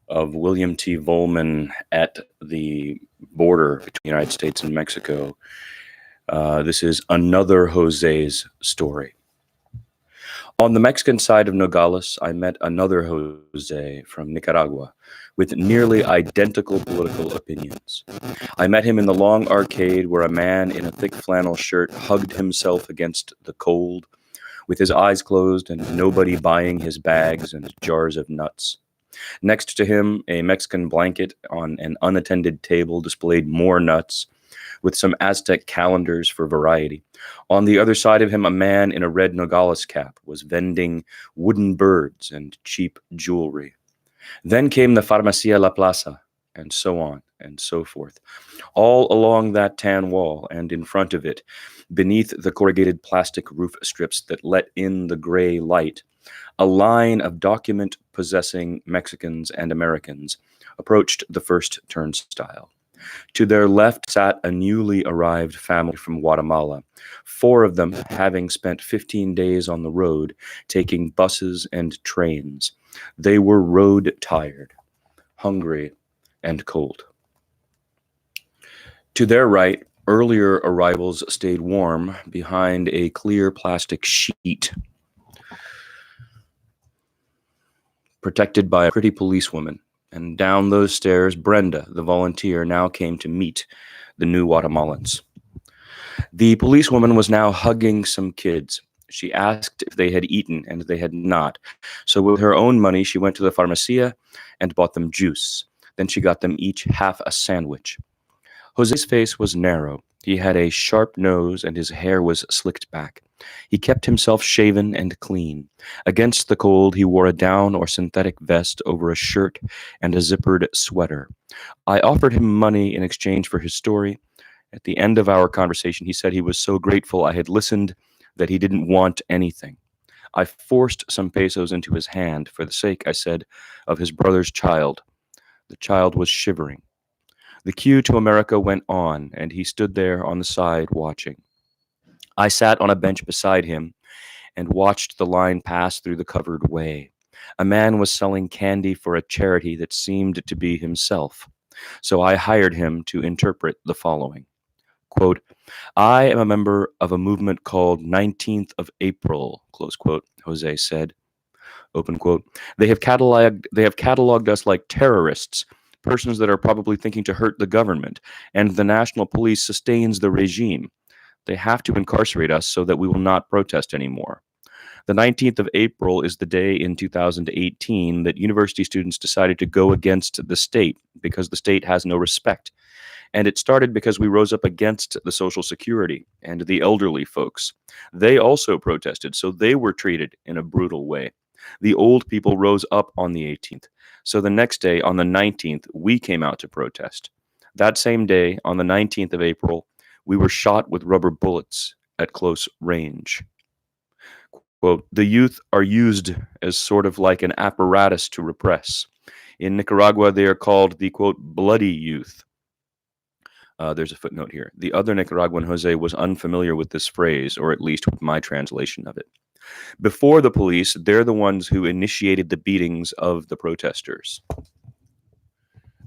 of William T. Vollman at the border between the United States and Mexico. This is another Jose's story. On the Mexican side of Nogales, I met another Jose from Nicaragua with nearly identical political opinions. I met him in the long arcade where a man in a thick flannel shirt hugged himself against the cold, with his eyes closed and nobody buying his bags and jars of nuts. Next to him, a Mexican blanket on an unattended table displayed more nuts, with some Aztec calendars for variety. On the other side of him, a man in a red Nogales cap was vending wooden birds and cheap jewelry. Then came the Farmacia La Plaza, and so on and so forth. All along that tan wall and in front of it, beneath the corrugated plastic roof strips that let in the gray light, a line of document-possessing Mexicans and Americans approached the first turnstile. To their left sat a newly arrived family from Guatemala, 4 of them having spent 15 days on the road, taking buses and trains. They were road-tired, hungry, and cold. To their right, earlier arrivals stayed warm behind a clear plastic sheet, protected by a pretty policewoman. And down those stairs, Brenda, the volunteer, now came to meet the new Guatemalans. The policewoman was now hugging some kids. She asked if they had eaten, and they had not. So with her own money, she went to the Farmacia and bought them juice. Then she got them each half a sandwich. Jose's face was narrow. He had a sharp nose, and his hair was slicked back. He kept himself shaven and clean. Against the cold, he wore a down or synthetic vest over a shirt and a zippered sweater. I offered him money in exchange for his story. At the end of our conversation, he said he was so grateful I had listened that he didn't want anything. I forced some pesos into his hand for the sake, I said, of his brother's child. The child was shivering. The queue to America went on, and he stood there on the side watching. I sat on a bench beside him and watched the line pass through the covered way. A man was selling candy for a charity that seemed to be himself. So I hired him to interpret the following. Quote, I am a member of a movement called 19th of April, close quote, Jose said. Open quote. They have cataloged us like terrorists, persons that are probably thinking to hurt the government, and the national police sustains the regime. They have to incarcerate us so that we will not protest anymore. The 19th of April is the day in 2018 that university students decided to go against the state because the state has no respect. And it started because we rose up against the Social Security and the elderly folks. They also protested, so they were treated in a brutal way. The old people rose up on the 18th. So the next day, on the 19th, we came out to protest. That same day, on the 19th of April, we were shot with rubber bullets at close range. Quote, the youth are used as sort of like an apparatus to repress. In Nicaragua, they are called the, quote, bloody youth. There's a footnote here. The other Nicaraguan Jose was unfamiliar with this phrase, or at least with my translation of it. Before the police, they're the ones who initiated the beatings of the protesters.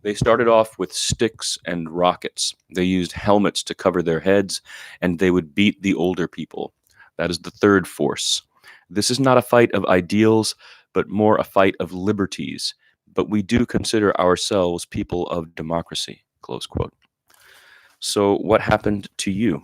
They started off with sticks and rockets. They used helmets to cover their heads, and they would beat the older people. That is the third force. This is not a fight of ideals, but more a fight of liberties. But we do consider ourselves people of democracy, close quote. So what happened to you?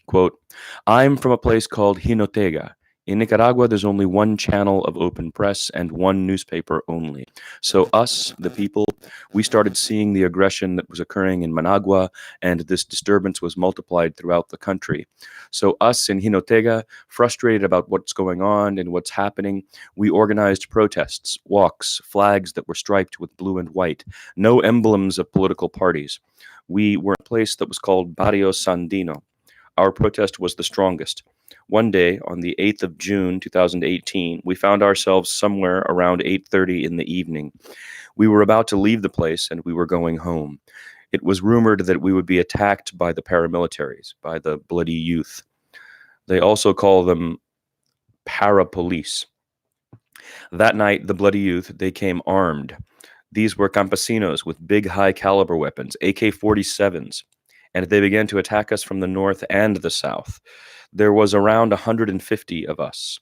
Quote, I'm from a place called Jinotega. In Nicaragua, there's only one channel of open press and one newspaper only. So us, the people, we started seeing the aggression that was occurring in Managua, and this disturbance was multiplied throughout the country. So us in Jinotega, frustrated about what's going on and what's happening, we organized protests, walks, flags that were striped with blue and white, no emblems of political parties. We were in a place that was called Barrio Sandino. Our protest was the strongest. One day, on the 8th of June, 2018, we found ourselves somewhere around 8:30 in the evening. We were about to leave the place, and we were going home. It was rumored that we would be attacked by the paramilitaries, by the bloody youth. They also call them para-police. That night, the bloody youth, they came armed. These were campesinos with big high caliber weapons, AK-47s, and they began to attack us from the north and the south. There was around 150 of us.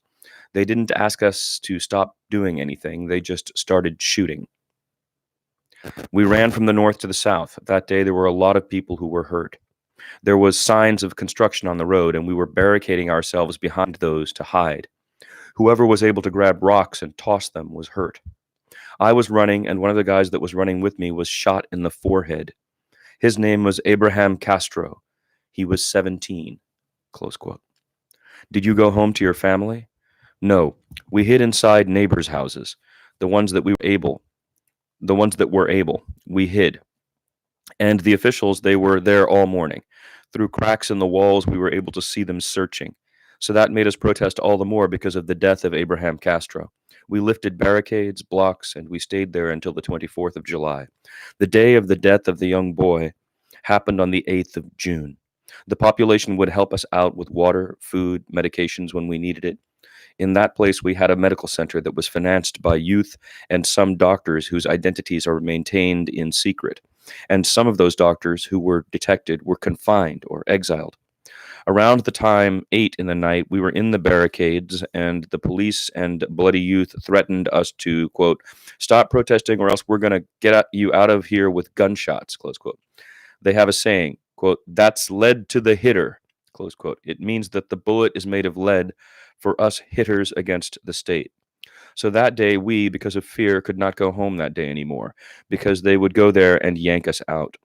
They didn't ask us to stop doing anything, they just started shooting. We ran from the north to the south. That day, there were a lot of people who were hurt. There was signs of construction on the road, and we were barricading ourselves behind those to hide. Whoever was able to grab rocks and toss them was hurt. I was running, and one of the guys that was running with me was shot in the forehead. His name was Abraham Castro. He was 17. Close quote. Did you go home to your family? No. We hid inside neighbors' houses, the ones that were able. We hid. And the officials, they were there all morning. Through cracks in the walls, we were able to see them searching. So that made us protest all the more because of the death of Abraham Castro. We lifted barricades, blocks, and we stayed there until the 24th of July. The day of the death of the young boy happened on the 8th of June. The population would help us out with water, food, medications when we needed it. In that place, we had a medical center that was financed by youth and some doctors whose identities are maintained in secret. And some of those doctors who were detected were confined or exiled. Around the time 8 in the night, we were in the barricades, and the police and bloody youth threatened us to, quote, stop protesting or else we're going to get you out of here with gunshots, close quote. They have a saying, quote, that's lead to the hitter, close quote. It means that the bullet is made of lead for us hitters against the state. So that day, we, because of fear, could not go home that day anymore, because they would go there and yank us out.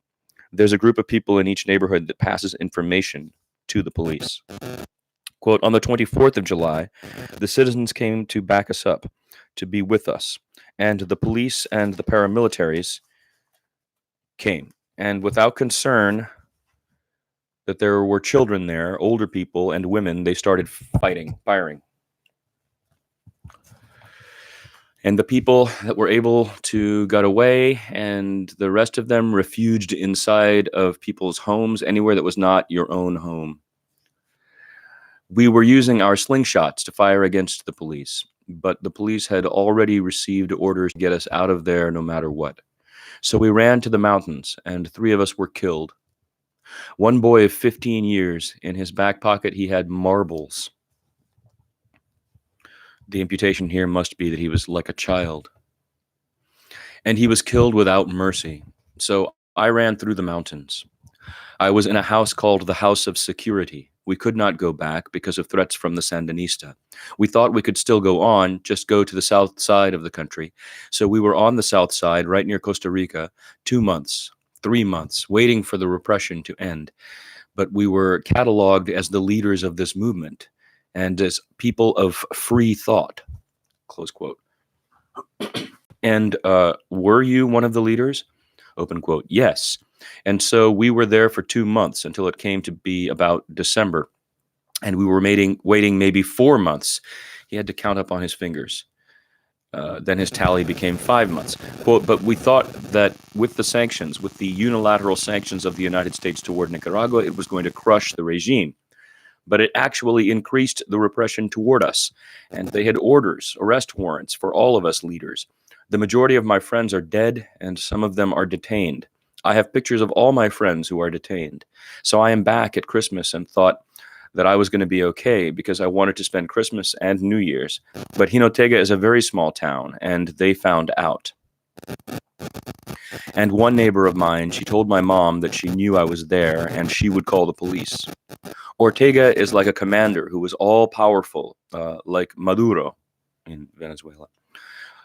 There's a group of people in each neighborhood that passes information to the police. Quote, on the 24th of July, the citizens came to back us up, to be with us, and the police and the paramilitaries came. And without concern that there were children there, older people and women, they started firing. And the people that were able to got away, and the rest of them refuged inside of people's homes, anywhere that was not your own home. We were using our slingshots to fire against the police, but the police had already received orders to get us out of there no matter what. So we ran to the mountains, and 3 of us were killed. One boy of 15 years, in his back pocket, he had marbles. The imputation here must be that he was like a child. And he was killed without mercy. So I ran through the mountains. I was in a house called the House of Security. We could not go back because of threats from the Sandinista. We thought we could still go on, just go to the south side of the country. So we were on the south side, right near Costa Rica, 2 months, 3 months, waiting for the repression to end. But we were cataloged as the leaders of this movement and as people of free thought, close quote. And were you one of the leaders? Open quote, yes. And so we were there for 2 months until it came to be about December. And we were waiting maybe 4 months. He had to count up on his fingers. Then his tally became 5 months. Quote, but we thought that with the sanctions, with the unilateral sanctions of the United States toward Nicaragua, it was going to crush the regime. But it actually increased the repression toward us. And they had orders, arrest warrants for all of us leaders. The majority of my friends are dead, and some of them are detained. I have pictures of all my friends who are detained. So I am back at Christmas and thought that I was going to be okay because I wanted to spend Christmas and New Year's. But Jinotega is a very small town, and they found out. And one neighbor of mine, she told my mom that she knew I was there, and she would call the police. Ortega is like a commander who was all-powerful, like Maduro in Venezuela.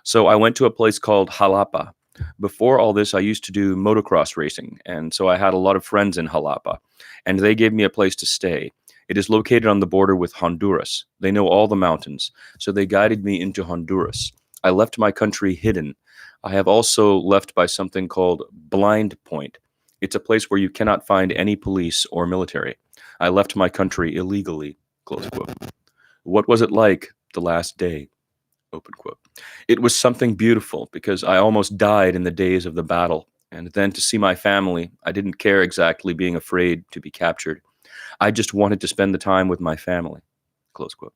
So I went to a place called Jalapa. Before all this, I used to do motocross racing, and so I had a lot of friends in Jalapa, and they gave me a place to stay. It is located on the border with Honduras. They know all the mountains, so they guided me into Honduras. I left my country hidden. I have also left by something called Blind Point. It's a place where you cannot find any police or military. I left my country illegally, close quote. What was it like the last day? Open quote. It was something beautiful because I almost died in the days of the battle. And then to see my family, I didn't care exactly being afraid to be captured. I just wanted to spend the time with my family, close quote.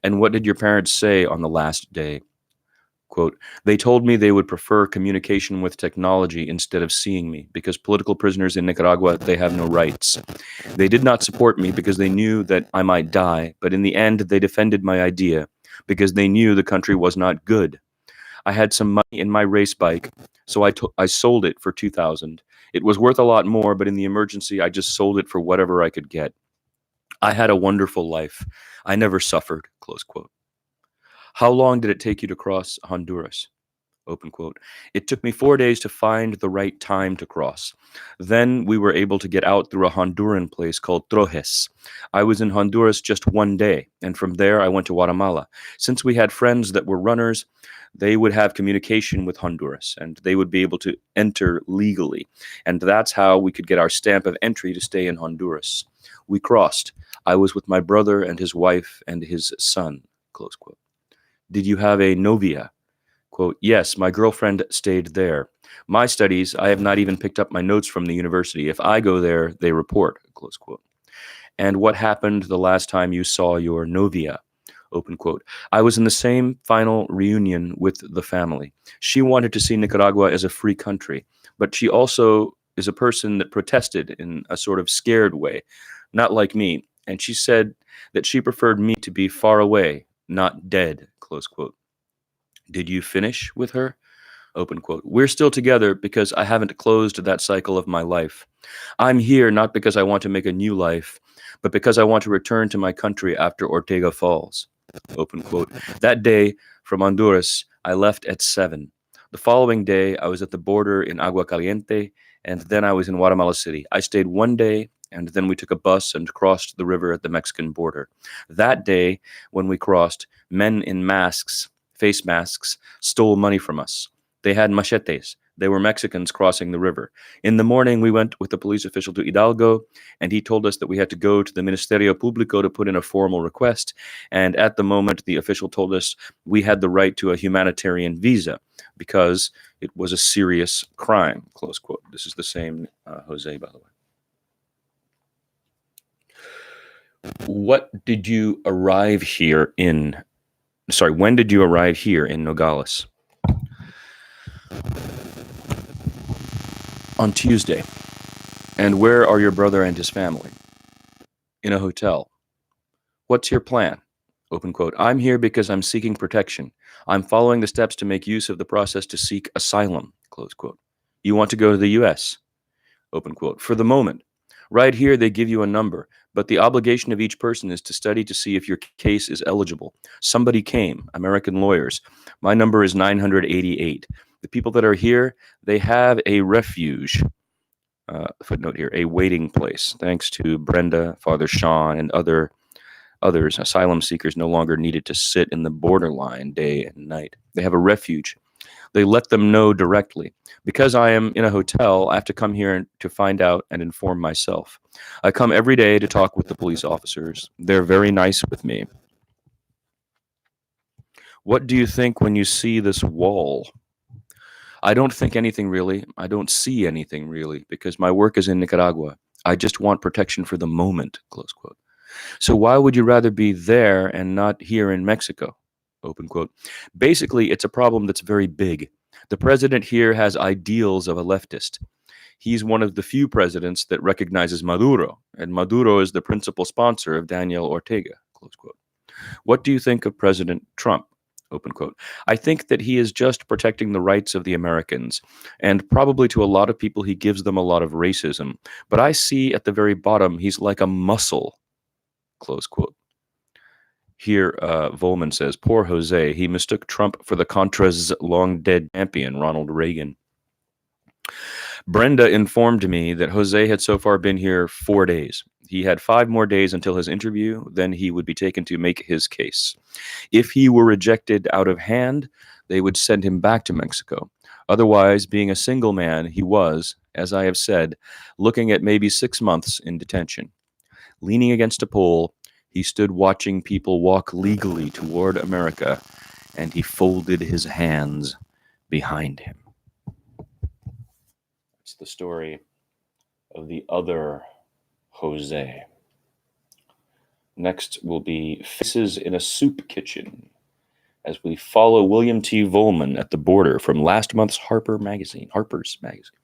And what did your parents say on the last day? Quote, they told me they would prefer communication with technology instead of seeing me because political prisoners in Nicaragua, they have no rights. They did not support me because they knew that I might die, but in the end, they defended my idea because they knew the country was not good. I had some money in my race bike, so I sold it for 2,000. It was worth a lot more, but in the emergency, I just sold it for whatever I could get. I had a wonderful life. I never suffered, close quote. How long did it take you to cross Honduras? Open quote. It took me 4 days to find the right time to cross. Then we were able to get out through a Honduran place called Trojes. I was in Honduras just 1 day, and from there I went to Guatemala. Since we had friends that were runners, they would have communication with Honduras, and they would be able to enter legally. And that's how we could get our stamp of entry to stay in Honduras. We crossed. I was with my brother and his wife and his son, close quote. Did you have a novia? Quote, yes, my girlfriend stayed there. My studies, I have not even picked up my notes from the university. If I go there, they report, close quote. And what happened the last time you saw your novia? Open quote. I was in the same final reunion with the family. She wanted to see Nicaragua as a free country, but she also is a person that protested in a sort of scared way, not like me. And she said that she preferred me to be far away, not dead, close quote. Did you finish with her? Open quote. We're still together because I haven't closed that cycle of my life. I'm here not because I want to make a new life, but because I want to return to my country after Ortega falls. Open quote. That day from Honduras, I left at 7. The following day, I was at the border in Agua Caliente, and then I was in Guatemala City. I stayed 1 day, and then we took a bus and crossed the river at the Mexican border. That day, when we crossed, men in masks, face masks, stole money from us. They had machetes. They were Mexicans crossing the river. In the morning, we went with a police official to Hidalgo, and he told us that we had to go to the Ministerio Público to put in a formal request. And at the moment, the official told us we had the right to a humanitarian visa because it was a serious crime, close quote. This is the same Jose, by the way. What did you arrive here in? Sorry, when did you arrive here in Nogales? On Tuesday. And where are your brother and his family? In a hotel. What's your plan? Open quote. I'm here because I'm seeking protection. I'm following the steps to make use of the process to seek asylum. Close quote. You want to go to the U.S.? Open quote. For the moment. Right here, they give you a number, but the obligation of each person is to study to see if your case is eligible. Somebody came, American lawyers. My number is 988. The people that are here, they have a refuge. Footnote here, a waiting place. Thanks to Brenda, Father Sean, and others, asylum seekers no longer needed to sit in the borderline day and night. They have a refuge. They let them know directly. Because I am in a hotel, I have to come here to find out and inform myself. I come every day to talk with the police officers. They're very nice with me. What do you think when you see this wall? I don't think anything really. I don't see anything really because my work is in Nicaragua. I just want protection for the moment, close quote. So why would you rather be there and not here in Mexico? Open quote. Basically, it's a problem that's very big. The president here has ideals of a leftist. He's one of the few presidents that recognizes Maduro, and Maduro is the principal sponsor of Daniel Ortega, close quote. What do you think of President Trump? Open quote. I think that he is just protecting the rights of the Americans, and probably to a lot of people he gives them a lot of racism. But I see at the very bottom he's like a muscle, close quote. Here, Vollman says, poor Jose, he mistook Trump for the Contras' long-dead champion, Ronald Reagan. Brenda informed me that Jose had so far been here 4 days. He had 5 more days until his interview, then he would be taken to make his case. If he were rejected out of hand, they would send him back to Mexico. Otherwise, being a single man, he was, as I have said, looking at maybe 6 months in detention. Leaning against a pole, he stood watching people walk legally toward America, and he folded his hands behind him. It's the story of the other Jose. Next will be Faces in a Soup Kitchen. as we follow William T. Vollman at the border from last month's Harper's Magazine.